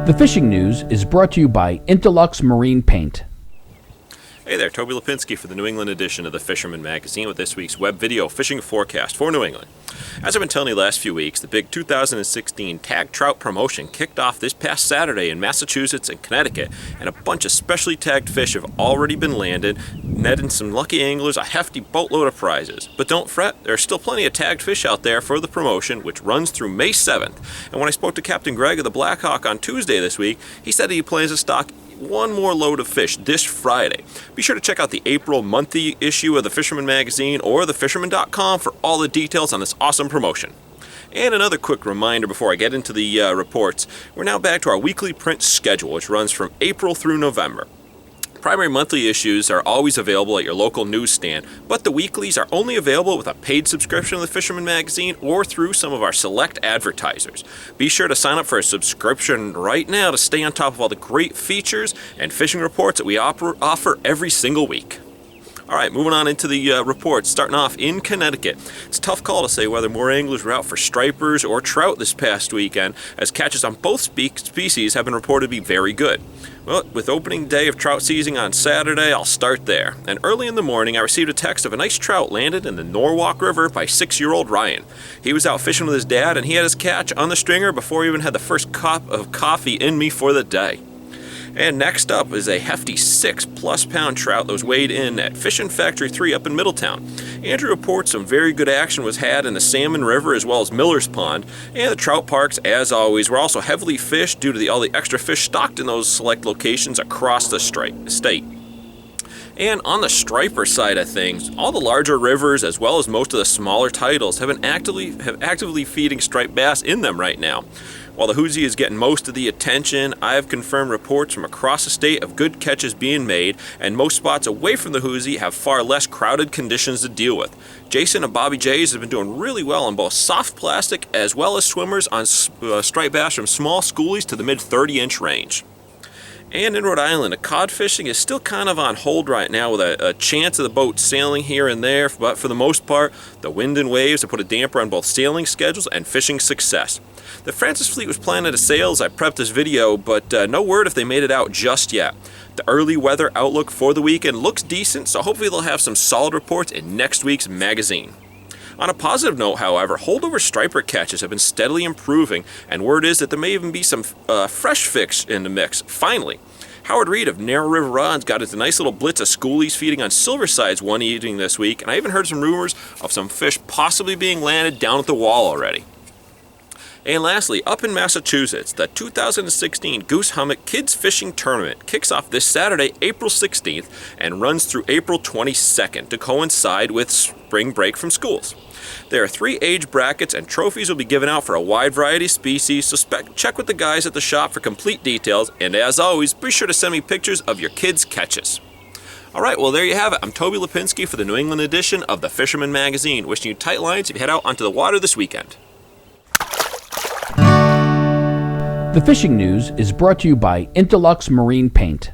The fishing news is brought to you by Interlux Marine Paint. Hey there, Toby Lapinski for the New England edition of the Fisherman magazine with this week's web video fishing forecast for New England. As I've been telling you the last few weeks, the big 2016 Tagged Trout Promotion kicked off this past Saturday in Massachusetts and Connecticut, and a bunch of specially tagged fish have already been landed, netting some lucky anglers a hefty boatload of prizes. But don't fret, there are still plenty of tagged fish out there for the promotion, which runs through May 7th. And when I spoke to Captain Greg of the Blackhawk on Tuesday this week, he said he plans to stock one more load of fish this Friday. Be sure to check out the April monthly issue of the Fisherman magazine or thefisherman.com for all the details on this awesome promotion. And another quick reminder before I get into the reports, we're now back to our weekly print schedule, which runs from April through November. Primary monthly issues are always available at your local newsstand, but the weeklies are only available with a paid subscription of the Fisherman magazine or through some of our select advertisers. Be sure to sign up for a subscription right now to stay on top of all the great features and fishing reports that we offer every single week. All right, moving on into the reports, starting off in Connecticut. It's a tough call to say whether more anglers were out for stripers or trout this past weekend, as catches on both species have been reported to be very good. Well, with opening day of trout season on Saturday, I'll start there. And early in the morning, I received a text of a nice trout landed in the Norwalk River by 6-year-old Ryan. He was out fishing with his dad, and he had his catch on the stringer before he even had the first cup of coffee in me for the day. And next up is a hefty 6+ pound trout that was weighed in at Fishing Factory 3 up in Middletown. Andrew reports some very good action was had in the Salmon River as well as Miller's Pond, and the trout parks, as always, were also heavily fished due to all the extra fish stocked in those select locations across the state. And on the striper side of things, all the larger rivers as well as most of the smaller titles have actively feeding striped bass in them right now. While the Hoosie is getting most of the attention, I have confirmed reports from across the state of good catches being made, and most spots away from the Hoosie have far less crowded conditions to deal with. Jason and Bobby Jays have been doing really well on both soft plastic as well as swimmers on striped bass from small schoolies to the mid 30-inch range. And in Rhode Island, the cod fishing is still kind of on hold right now with a chance of the boat sailing here and there, but for the most part, the wind and waves have put a damper on both sailing schedules and fishing success. The Francis fleet was planning to sail as I prepped this video, but no word if they made it out just yet. The early weather outlook for the weekend looks decent, so hopefully they'll have some solid reports in next week's magazine. On a positive note, however, holdover striper catches have been steadily improving, and word is that there may even be some fresh fish in the mix, finally. Howard Reed of Narrow River Rods got us a nice little blitz of schoolies feeding on silversides one evening this week, and I even heard some rumors of some fish possibly being landed down at the wall already. And lastly, up in Massachusetts, the 2016 Goose Hummock Kids Fishing Tournament kicks off this Saturday, April 16th, and runs through April 22nd to coincide with spring break from schools. There are 3 age brackets, and trophies will be given out for a wide variety of species, so check with the guys at the shop for complete details, and as always, be sure to send me pictures of your kids' catches. Alright, well there you have it. I'm Toby Lapinski for the New England edition of the Fisherman magazine, wishing you tight lines if you head out onto the water this weekend. The fishing news is brought to you by Interlux Marine Paint.